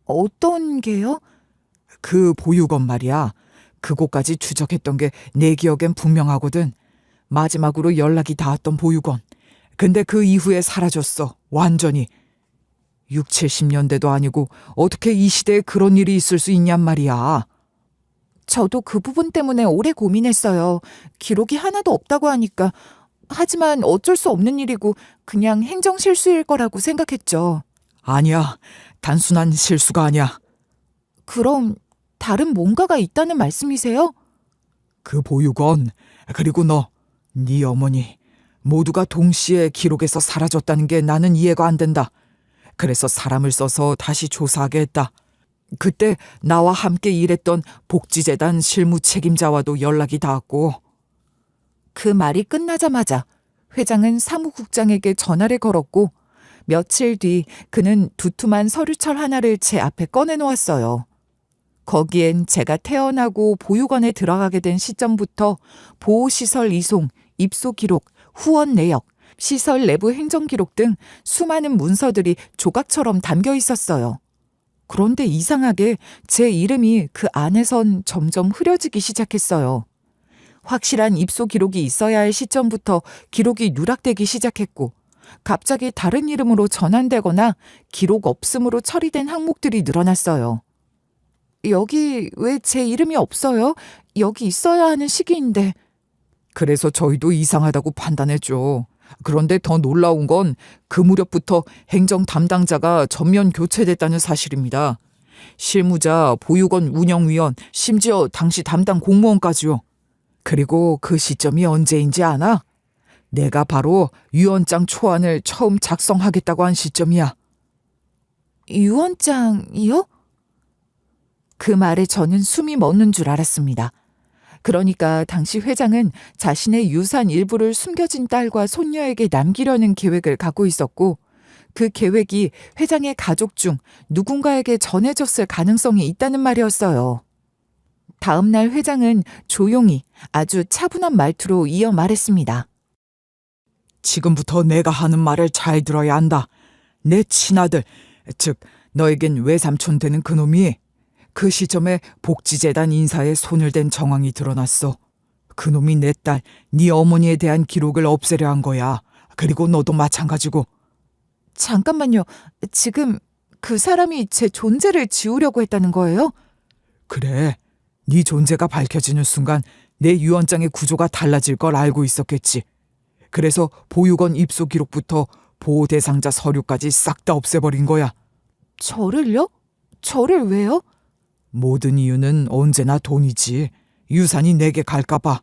어떤 게요? 그 보육원 말이야. 그곳까지 추적했던 게 내 기억엔 분명하거든. 마지막으로 연락이 닿았던 보육원. 근데 그 이후에 사라졌어. 완전히. 6, 70년대도 아니고 어떻게 이 시대에 그런 일이 있을 수 있냔 말이야. 저도 그 부분 때문에 오래 고민했어요. 기록이 하나도 없다고 하니까. 하지만 어쩔 수 없는 일이고 그냥 행정실수일 거라고 생각했죠. 아니야. 단순한 실수가 아니야. 그럼 다른 뭔가가 있다는 말씀이세요? 그 보육원, 그리고 너, 네 어머니 모두가 동시에 기록에서 사라졌다는 게 나는 이해가 안 된다. 그래서 사람을 써서 다시 조사하게 했다. 그때 나와 함께 일했던 복지재단 실무 책임자와도 연락이 닿았고. 그 말이 끝나자마자 회장은 사무국장에게 전화를 걸었고 며칠 뒤 그는 두툼한 서류철 하나를 제 앞에 꺼내놓았어요. 거기엔 제가 태어나고 보육원에 들어가게 된 시점부터 보호시설 이송, 입소 기록, 후원 내역, 시설 내부 행정 기록 등 수많은 문서들이 조각처럼 담겨 있었어요. 그런데 이상하게 제 이름이 그 안에선 점점 흐려지기 시작했어요. 확실한 입소 기록이 있어야 할 시점부터 기록이 누락되기 시작했고, 갑자기 다른 이름으로 전환되거나 기록 없음으로 처리된 항목들이 늘어났어요. 여기 왜 제 이름이 없어요? 여기 있어야 하는 시기인데. 그래서 저희도 이상하다고 판단했죠. 그런데 더 놀라운 건 그 무렵부터 행정 담당자가 전면 교체됐다는 사실입니다. 실무자, 보육원 운영위원, 심지어 당시 담당 공무원까지요. 그리고 그 시점이 언제인지 아나? 내가 바로 유언장 초안을 처음 작성하겠다고 한 시점이야. 유언장이요? 그 말에 저는 숨이 멎는 줄 알았습니다. 그러니까 당시 회장은 자신의 유산 일부를 숨겨진 딸과 손녀에게 남기려는 계획을 갖고 있었고, 그 계획이 회장의 가족 중 누군가에게 전해졌을 가능성이 있다는 말이었어요. 다음 날 회장은 조용히 아주 차분한 말투로 이어 말했습니다. 지금부터 내가 하는 말을 잘 들어야 한다. 내 친아들, 즉 너에겐 외삼촌 되는 그놈이 그 시점에 복지재단 인사에 손을 댄 정황이 드러났어. 그놈이 내 딸, 네 어머니에 대한 기록을 없애려 한 거야. 그리고 너도 마찬가지고. 잠깐만요. 지금 그 사람이 제 존재를 지우려고 했다는 거예요? 그래, 네 존재가 밝혀지는 순간 내 유언장의 구조가 달라질 걸 알고 있었겠지. 그래서 보육원 입소 기록부터 보호 대상자 서류까지 싹 다 없애버린 거야. 저를요? 저를 왜요? 모든 이유는 언제나 돈이지. 유산이 내게 갈까봐.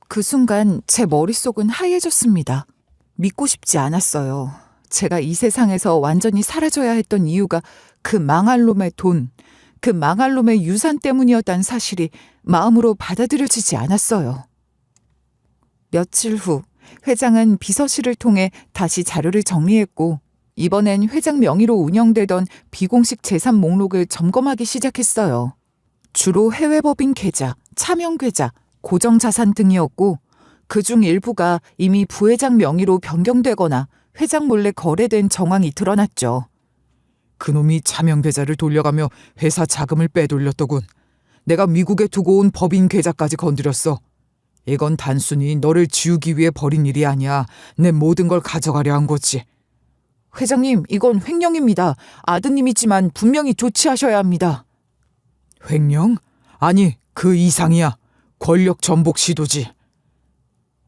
그 순간 제 머릿속은 하얘졌습니다. 믿고 싶지 않았어요. 제가 이 세상에서 완전히 사라져야 했던 이유가 그 망할 놈의 돈, 그 망할 놈의 유산 때문이었다는 사실이 마음으로 받아들여지지 않았어요. 며칠 후 회장은 비서실을 통해 다시 자료를 정리했고, 이번엔 회장 명의로 운영되던 비공식 재산 목록을 점검하기 시작했어요. 주로 해외법인 계좌, 차명 계좌, 고정자산 등이었고, 그중 일부가 이미 부회장 명의로 변경되거나 회장 몰래 거래된 정황이 드러났죠. 그놈이 차명 계좌를 돌려가며 회사 자금을 빼돌렸더군. 내가 미국에 두고 온 법인 계좌까지 건드렸어. 이건 단순히 너를 지우기 위해 벌인 일이 아니야. 내 모든 걸 가져가려 한 거지. 회장님, 이건 횡령입니다. 아드님이지만 분명히 조치하셔야 합니다. 횡령? 아니, 그 이상이야. 권력 전복 시도지.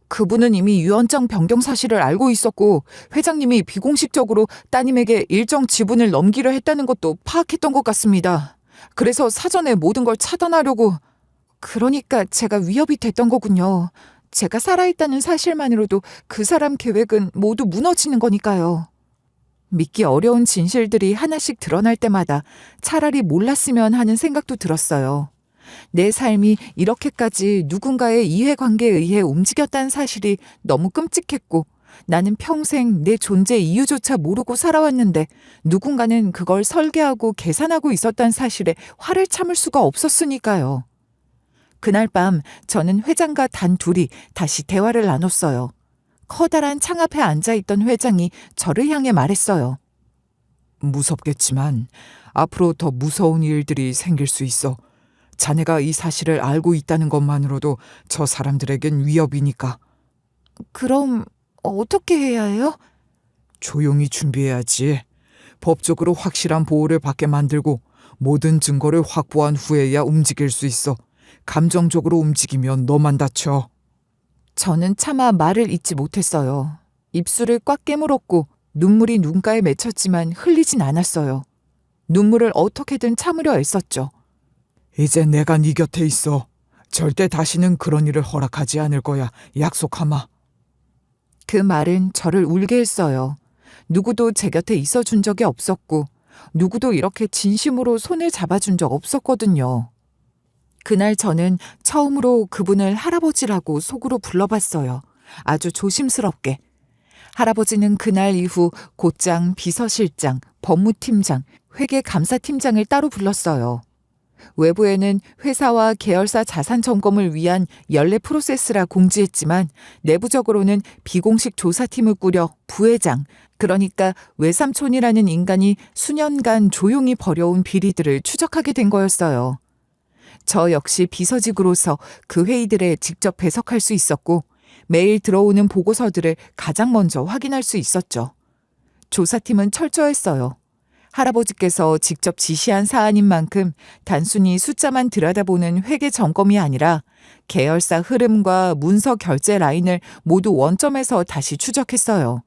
그분은 이미 유언장 변경 사실을 알고 있었고, 회장님이 비공식적으로 따님에게 일정 지분을 넘기려 했다는 것도 파악했던 것 같습니다. 그래서 사전에 모든 걸 차단하려고. 그러니까 제가 위협이 됐던 거군요. 제가 살아있다는 사실만으로도 그 사람 계획은 모두 무너지는 거니까요. 믿기 어려운 진실들이 하나씩 드러날 때마다 차라리 몰랐으면 하는 생각도 들었어요. 내 삶이 이렇게까지 누군가의 이해관계에 의해 움직였다는 사실이 너무 끔찍했고, 나는 평생 내 존재 이유조차 모르고 살아왔는데 누군가는 그걸 설계하고 계산하고 있었다는 사실에 화를 참을 수가 없었으니까요. 그날 밤 저는 회장과 단 둘이 다시 대화를 나눴어요. 커다란 창 앞에 앉아있던 회장이 저를 향해 말했어요. 무섭겠지만 앞으로 더 무서운 일들이 생길 수 있어. 자네가 이 사실을 알고 있다는 것만으로도 저 사람들에겐 위협이니까. 그럼 어떻게 해야 해요? 조용히 준비해야지. 법적으로 확실한 보호를 받게 만들고 모든 증거를 확보한 후에야 움직일 수 있어. 감정적으로 움직이면 너만 다쳐. 저는 차마 말을 잇지 못했어요. 입술을 꽉 깨물었고 눈물이 눈가에 맺혔지만 흘리진 않았어요. 눈물을 어떻게든 참으려 애썼죠. 이제 내가 네 곁에 있어. 절대 다시는 그런 일을 허락하지 않을 거야. 약속하마. 그 말은 저를 울게 했어요. 누구도 제 곁에 있어준 적이 없었고, 누구도 이렇게 진심으로 손을 잡아준 적 없었거든요. 그날 저는 처음으로 그분을 할아버지라고 속으로 불러봤어요. 아주 조심스럽게. 할아버지는 그날 이후 곧장 비서실장, 법무팀장, 회계감사팀장을 따로 불렀어요. 외부에는 회사와 계열사 자산 점검을 위한 연례 프로세스라 공지했지만 내부적으로는 비공식 조사팀을 꾸려 부회장, 그러니까 외삼촌이라는 인간이 수년간 조용히 벌여온 비리들을 추적하게 된 거였어요. 저 역시 비서직으로서 그 회의들에 직접 배석할 수 있었고 매일 들어오는 보고서들을 가장 먼저 확인할 수 있었죠. 조사팀은 철저했어요. 할아버지께서 직접 지시한 사안인 만큼 단순히 숫자만 들여다보는 회계 점검이 아니라 계열사 흐름과 문서 결제 라인을 모두 원점에서 다시 추적했어요.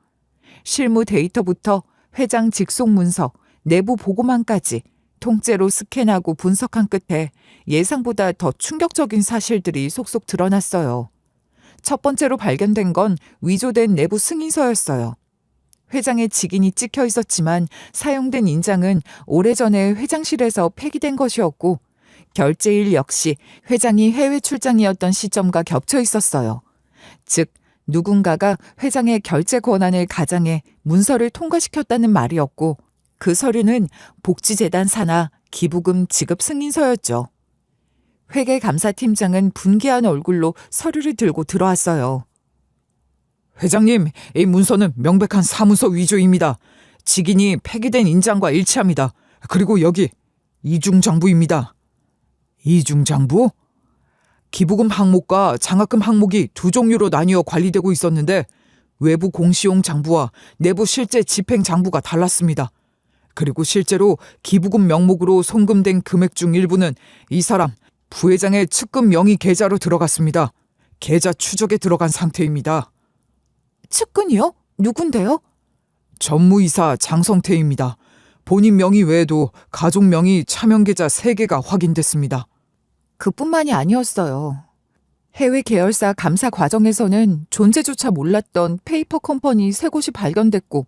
실무 데이터부터 회장 직속 문서, 내부 보고만까지 통째로 스캔하고 분석한 끝에 예상보다 더 충격적인 사실들이 속속 드러났어요. 첫 번째로 발견된 건 위조된 내부 승인서였어요. 회장의 직인이 찍혀 있었지만 사용된 인장은 오래전에 회장실에서 폐기된 것이었고 결제일 역시 회장이 해외 출장이었던 시점과 겹쳐 있었어요. 즉 누군가가 회장의 결제 권한을 가장해 문서를 통과시켰다는 말이었고 그 서류는 복지재단 산하 기부금 지급 승인서였죠. 회계감사팀장은 분개한 얼굴로 서류를 들고 들어왔어요. 회장님, 이 문서는 명백한 사문서 위조입니다. 직인이 폐기된 인장과 일치합니다. 그리고 여기 이중장부입니다. 이중장부? 기부금 항목과 장학금 항목이 두 종류로 나뉘어 관리되고 있었는데 외부 공시용 장부와 내부 실제 집행 장부가 달랐습니다. 그리고 실제로 기부금 명목으로 송금된 금액 중 일부는 이 사람 부회장의 측근 명의 계좌로 들어갔습니다. 계좌 추적에 들어간 상태입니다. 측근이요? 누군데요? 전무이사 장성태입니다. 본인 명의 외에도 가족 명의 차명 계좌 3개가 확인됐습니다. 그뿐만이 아니었어요. 해외 계열사 감사 과정에서는 존재조차 몰랐던 페이퍼 컴퍼니 3곳이 발견됐고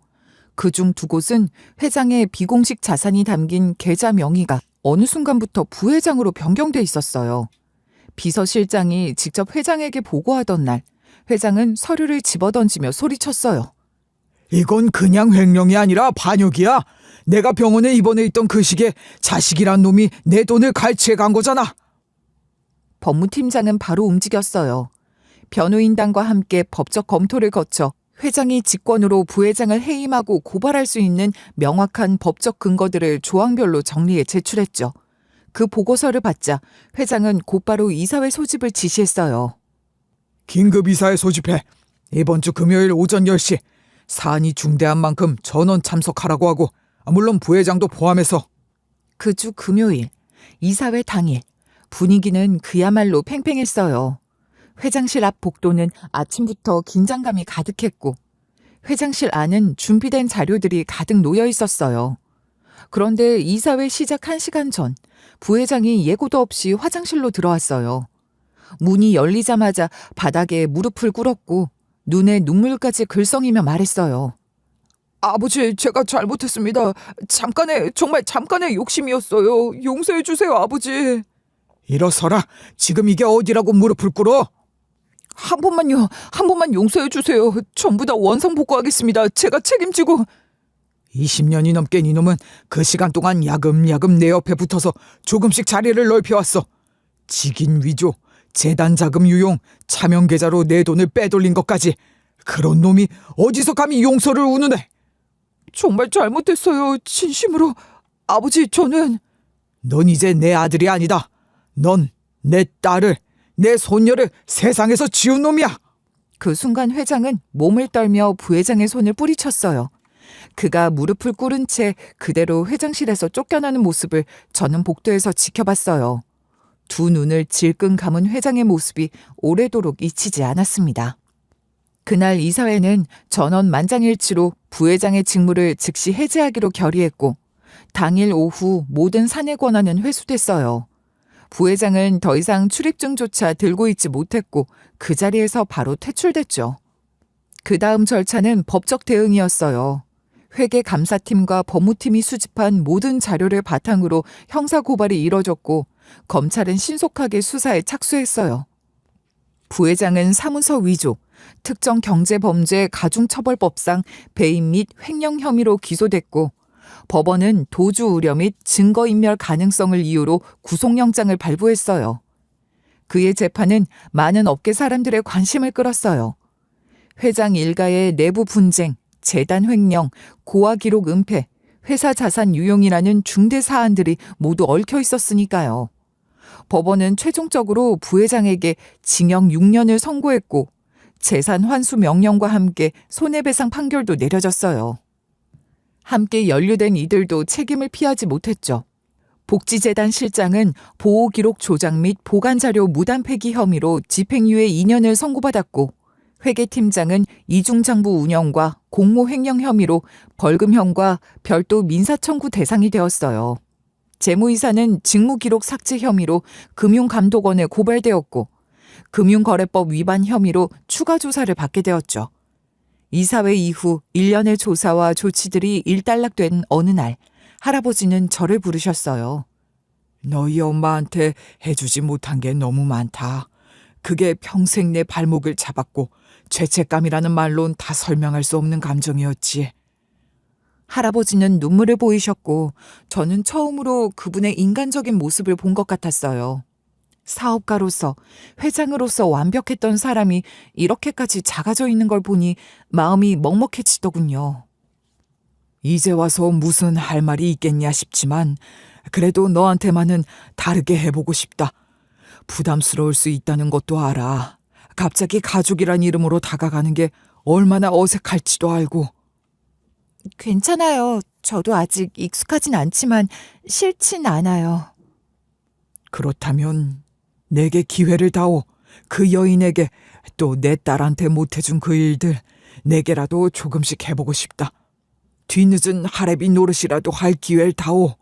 그중 2곳은 회장의 비공식 자산이 담긴 계좌 명의가 어느 순간부터 부회장으로 변경돼 있었어요. 비서실장이 직접 회장에게 보고하던 날 회장은 서류를 집어던지며 소리쳤어요. 이건 그냥 횡령이 아니라 반역이야. 내가 병원에 입원해 있던 그 시기에 자식이란 놈이 내 돈을 갈취해 간 거잖아. 법무팀장은 바로 움직였어요. 변호인단과 함께 법적 검토를 거쳐 회장이 직권으로 부회장을 해임하고 고발할 수 있는 명확한 법적 근거들을 조항별로 정리해 제출했죠. 그 보고서를 받자 회장은 곧바로 이사회 소집을 지시했어요. 긴급 이사회 소집해. 이번 주 금요일 오전 10시. 사안이 중대한 만큼 전원 참석하라고 하고 물론 부회장도 포함해서. 그 주 금요일, 이사회 당일. 분위기는 그야말로 팽팽했어요. 회장실 앞 복도는 아침부터 긴장감이 가득했고 회장실 안은 준비된 자료들이 가득 놓여 있었어요. 그런데 이사회 시작 1시간 전 부회장이 예고도 없이 화장실로 들어왔어요. 문이 열리자마자 바닥에 무릎을 꿇었고 눈에 눈물까지 글썽이며 말했어요. 아버지, 제가 잘못했습니다. 정말 잠깐의 욕심이었어요. 용서해 주세요, 아버지. 일어서라. 지금 이게 어디라고 무릎을 꿇어? 한 번만 용서해 주세요. 전부 다 원상복구하겠습니다. 제가 책임지고. 20년이 넘게 이놈은 그 시간 동안 야금야금 내 옆에 붙어서 조금씩 자리를 넓혀왔어. 직인 위조, 재단 자금 유용, 차명 계좌로 내 돈을 빼돌린 것까지. 그런 놈이 어디서 감히 용서를 우는애. 정말 잘못했어요. 진심으로. 아버지, 저는. 넌 이제 내 아들이 아니다. 넌 내 딸을, 내 손녀를 세상에서 지운 놈이야. 그 순간 회장은 몸을 떨며 부회장의 손을 뿌리쳤어요. 그가 무릎을 꿇은 채 그대로 회장실에서 쫓겨나는 모습을 저는 복도에서 지켜봤어요. 두 눈을 질끈 감은 회장의 모습이 오래도록 잊히지 않았습니다. 그날 이사회는 전원 만장일치로 부회장의 직무를 즉시 해제하기로 결의했고 당일 오후 모든 사내 권한은 회수됐어요. 부회장은 더 이상 출입증조차 들고 있지 못했고 그 자리에서 바로 퇴출됐죠. 그 다음 절차는 법적 대응이었어요. 회계감사팀과 법무팀이 수집한 모든 자료를 바탕으로 형사고발이 이뤄졌고 검찰은 신속하게 수사에 착수했어요. 부회장은 사문서 위조, 특정 경제범죄 가중처벌법상 배임 및 횡령 혐의로 기소됐고 법원은 도주 우려 및 증거인멸 가능성을 이유로 구속영장을 발부했어요. 그의 재판은 많은 업계 사람들의 관심을 끌었어요. 회장 일가의 내부 분쟁, 재단 횡령, 고화 기록 은폐, 회사 자산 유용이라는 중대 사안들이 모두 얽혀 있었으니까요. 법원은 최종적으로 부회장에게 징역 6년을 선고했고 재산 환수 명령과 함께 손해배상 판결도 내려졌어요. 함께 연루된 이들도 책임을 피하지 못했죠. 복지재단 실장은 보호기록 조작 및 보관자료 무단 폐기 혐의로 집행유예 2년을 선고받았고 회계팀장은 이중장부 운영과 공모 횡령 혐의로 벌금형과 별도 민사청구 대상이 되었어요. 재무이사는 직무기록 삭제 혐의로 금융감독원에 고발되었고 금융거래법 위반 혐의로 추가 조사를 받게 되었죠. 이사회 이후 1년의 조사와 조치들이 일단락된 어느 날 할아버지는 저를 부르셨어요. 너희 엄마한테 해주지 못한 게 너무 많다. 그게 평생 내 발목을 잡았고 죄책감이라는 말론 다 설명할 수 없는 감정이었지. 할아버지는 눈물을 보이셨고 저는 처음으로 그분의 인간적인 모습을 본 것 같았어요. 사업가로서, 회장으로서 완벽했던 사람이 이렇게까지 작아져 있는 걸 보니 마음이 먹먹해지더군요. 이제 와서 무슨 할 말이 있겠냐 싶지만 그래도 너한테만은 다르게 해보고 싶다. 부담스러울 수 있다는 것도 알아. 갑자기 가족이란 이름으로 다가가는 게 얼마나 어색할지도 알고. 괜찮아요. 저도 아직 익숙하진 않지만 싫진 않아요. 그렇다면 내게 기회를 다오. 그 여인에게 또 내 딸한테 못해준 그 일들 내게라도 조금씩 해보고 싶다. 뒤늦은 할애비 노릇이라도 할 기회를 다오.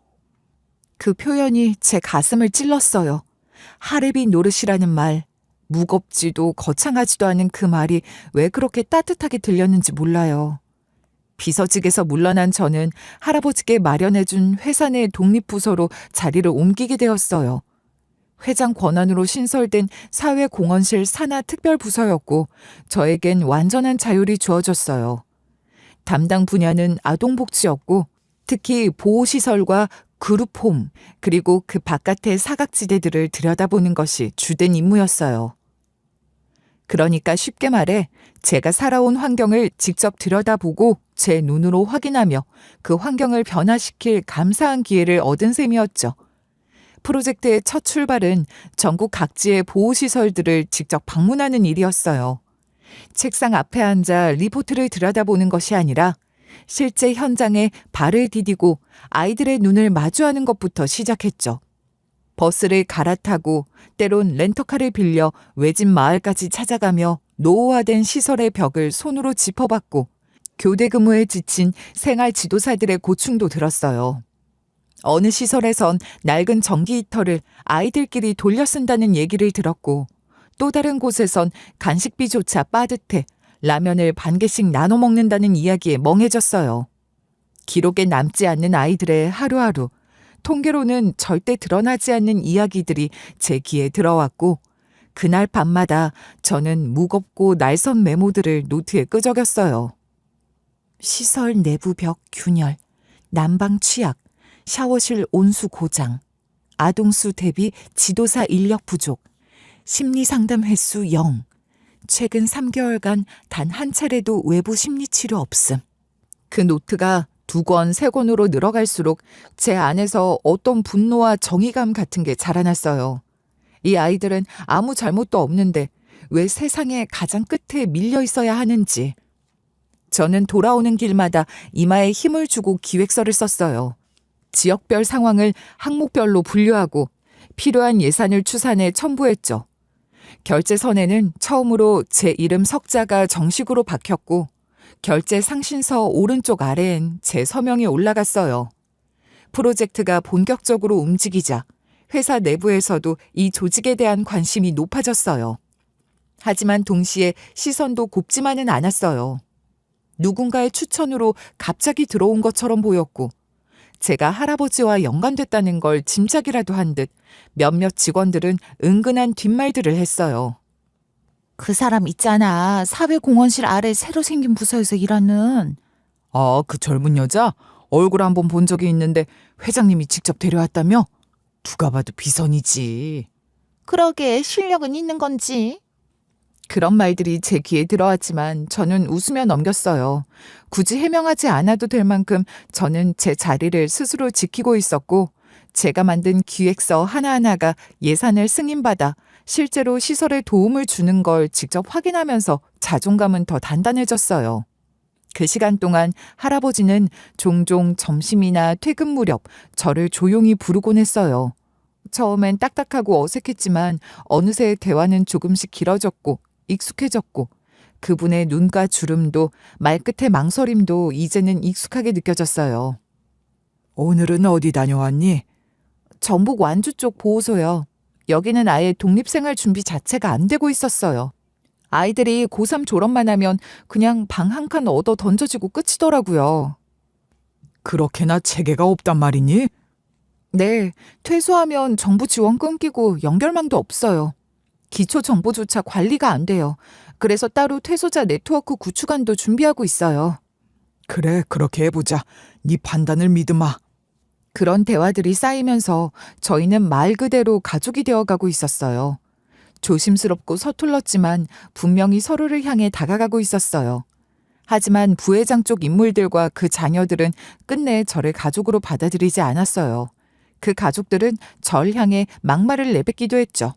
그 표현이 제 가슴을 찔렀어요. 할애비 노릇이라는 말, 무겁지도 거창하지도 않은 그 말이 왜 그렇게 따뜻하게 들렸는지 몰라요. 비서직에서 물러난 저는 할아버지께 마련해준 회사 내 독립부서로 자리를 옮기게 되었어요. 회장 권한으로 신설된 사회공헌실 산하특별부서였고 저에겐 완전한 자율이 주어졌어요. 담당 분야는 아동복지였고 특히 보호시설과 그룹홈 그리고 그 바깥의 사각지대들을 들여다보는 것이 주된 임무였어요. 그러니까 쉽게 말해 제가 살아온 환경을 직접 들여다보고 제 눈으로 확인하며 그 환경을 변화시킬 감사한 기회를 얻은 셈이었죠. 프로젝트의 첫 출발은 전국 각지의 보호시설들을 직접 방문하는 일이었어요. 책상 앞에 앉아 리포트를 들여다보는 것이 아니라 실제 현장에 발을 디디고 아이들의 눈을 마주하는 것부터 시작했죠. 버스를 갈아타고 때론 렌터카를 빌려 외진 마을까지 찾아가며 노후화된 시설의 벽을 손으로 짚어봤고 교대 근무에 지친 생활 지도사들의 고충도 들었어요. 어느 시설에선 낡은 전기 히터를 아이들끼리 돌려 쓴다는 얘기를 들었고 또 다른 곳에선 간식비조차 빠듯해 라면을 반 개씩 나눠 먹는다는 이야기에 멍해졌어요. 기록에 남지 않는 아이들의 하루하루, 통계로는 절대 드러나지 않는 이야기들이 제 귀에 들어왔고 그날 밤마다 저는 무겁고 날선 메모들을 노트에 끄적였어요. 시설 내부 벽 균열, 난방 취약, 샤워실 온수 고장, 아동수 대비 지도사 인력 부족, 심리상담 횟수 0, 최근 3개월간 단 한 차례도 외부 심리치료 없음. 그 노트가 2권, 3권으로 늘어갈수록 제 안에서 어떤 분노와 정의감 같은 게 자라났어요. 이 아이들은 아무 잘못도 없는데 왜 세상의 가장 끝에 밀려 있어야 하는지. 저는 돌아오는 길마다 이마에 힘을 주고 기획서를 썼어요. 지역별 상황을 항목별로 분류하고 필요한 예산을 추산해 첨부했죠. 결제선에는 처음으로 제 이름 석자가 정식으로 박혔고 결제 상신서 오른쪽 아래엔 제 서명이 올라갔어요. 프로젝트가 본격적으로 움직이자 회사 내부에서도 이 조직에 대한 관심이 높아졌어요. 하지만 동시에 시선도 곱지만은 않았어요. 누군가의 추천으로 갑자기 들어온 것처럼 보였고 제가 할아버지와 연관됐다는 걸 짐작이라도 한 듯 몇몇 직원들은 은근한 뒷말들을 했어요. 그 사람 있잖아. 사회공헌실 아래 새로 생긴 부서에서 일하는. 아, 그 젊은 여자? 얼굴 한번 본 적이 있는데 회장님이 직접 데려왔다며? 누가 봐도 비선이지. 그러게 실력은 있는 건지. 그런 말들이 제 귀에 들어왔지만 저는 웃으며 넘겼어요. 굳이 해명하지 않아도 될 만큼 저는 제 자리를 스스로 지키고 있었고 제가 만든 기획서 하나하나가 예산을 승인받아 실제로 시설에 도움을 주는 걸 직접 확인하면서 자존감은 더 단단해졌어요. 그 시간 동안 할아버지는 종종 점심이나 퇴근 무렵 저를 조용히 부르곤 했어요. 처음엔 딱딱하고 어색했지만 어느새 대화는 조금씩 길어졌고 익숙해졌고 그분의 눈가 주름도 말끝의 망설임도 이제는 익숙하게 느껴졌어요. 오늘은 어디 다녀왔니? 전북 완주 쪽 보호소요. 여기는 아예 독립생활 준비 자체가 안 되고 있었어요. 아이들이 고3 졸업만 하면 그냥 방 한 칸 얻어 던져지고 끝이더라고요. 그렇게나 체계가 없단 말이니? 네, 퇴소하면 정부 지원 끊기고 연결망도 없어요. 기초 정보조차 관리가 안 돼요. 그래서 따로 퇴소자 네트워크 구축안도 준비하고 있어요. 그래, 그렇게 해보자. 네 판단을 믿으마. 그런 대화들이 쌓이면서 저희는 말 그대로 가족이 되어가고 있었어요. 조심스럽고 서툴렀지만 분명히 서로를 향해 다가가고 있었어요. 하지만 부회장 쪽 인물들과 그 자녀들은 끝내 저를 가족으로 받아들이지 않았어요. 그 가족들은 절 향해 막말을 내뱉기도 했죠.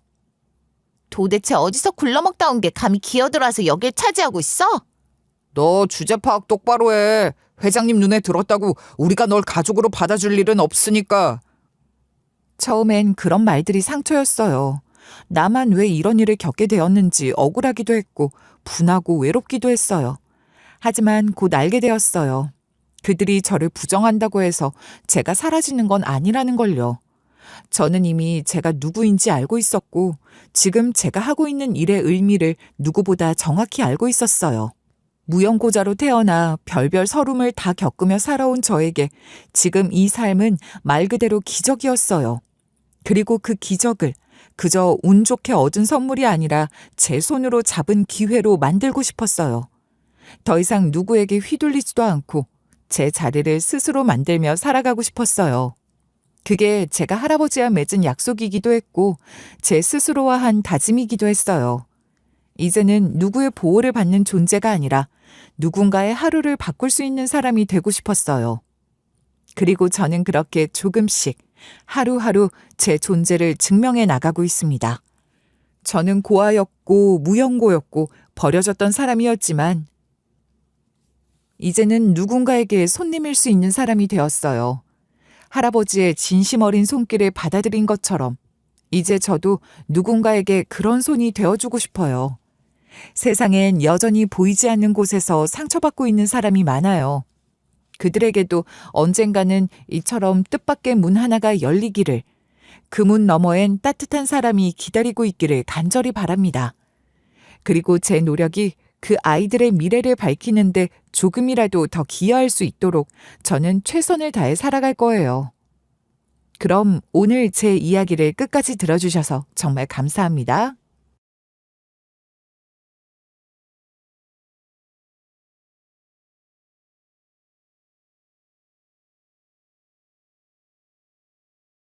도대체 어디서 굴러먹다 온 게 감히 기어들어와서 여길 차지하고 있어? 너 주제 파악 똑바로 해. 회장님 눈에 들었다고 우리가 널 가족으로 받아줄 일은 없으니까. 처음엔 그런 말들이 상처였어요. 나만 왜 이런 일을 겪게 되었는지 억울하기도 했고 분하고 외롭기도 했어요. 하지만 곧 알게 되었어요. 그들이 저를 부정한다고 해서 제가 사라지는 건 아니라는 걸요. 저는 이미 제가 누구인지 알고 있었고 지금 제가 하고 있는 일의 의미를 누구보다 정확히 알고 있었어요. 무연고자로 태어나 별별 서름을 다 겪으며 살아온 저에게 지금 이 삶은 말 그대로 기적이었어요. 그리고 그 기적을 그저 운 좋게 얻은 선물이 아니라 제 손으로 잡은 기회로 만들고 싶었어요. 더 이상 누구에게 휘둘리지도 않고 제 자리를 스스로 만들며 살아가고 싶었어요. 그게 제가 할아버지와 맺은 약속이기도 했고 제 스스로와 한 다짐이기도 했어요. 이제는 누구의 보호를 받는 존재가 아니라 누군가의 하루를 바꿀 수 있는 사람이 되고 싶었어요. 그리고 저는 그렇게 조금씩 하루하루 제 존재를 증명해 나가고 있습니다. 저는 고아였고 무연고였고 버려졌던 사람이었지만 이제는 누군가에게 손님일 수 있는 사람이 되었어요. 할아버지의 진심 어린 손길을 받아들인 것처럼 이제 저도 누군가에게 그런 손이 되어주고 싶어요. 세상엔 여전히 보이지 않는 곳에서 상처받고 있는 사람이 많아요. 그들에게도 언젠가는 이처럼 뜻밖의 문 하나가 열리기를, 그 문 너머엔 따뜻한 사람이 기다리고 있기를 간절히 바랍니다. 그리고 제 노력이 그 아이들의 미래를 밝히는데 조금이라도 더 기여할 수 있도록 저는 최선을 다해 살아갈 거예요. 그럼 오늘 제 이야기를 끝까지 들어주셔서 정말 감사합니다.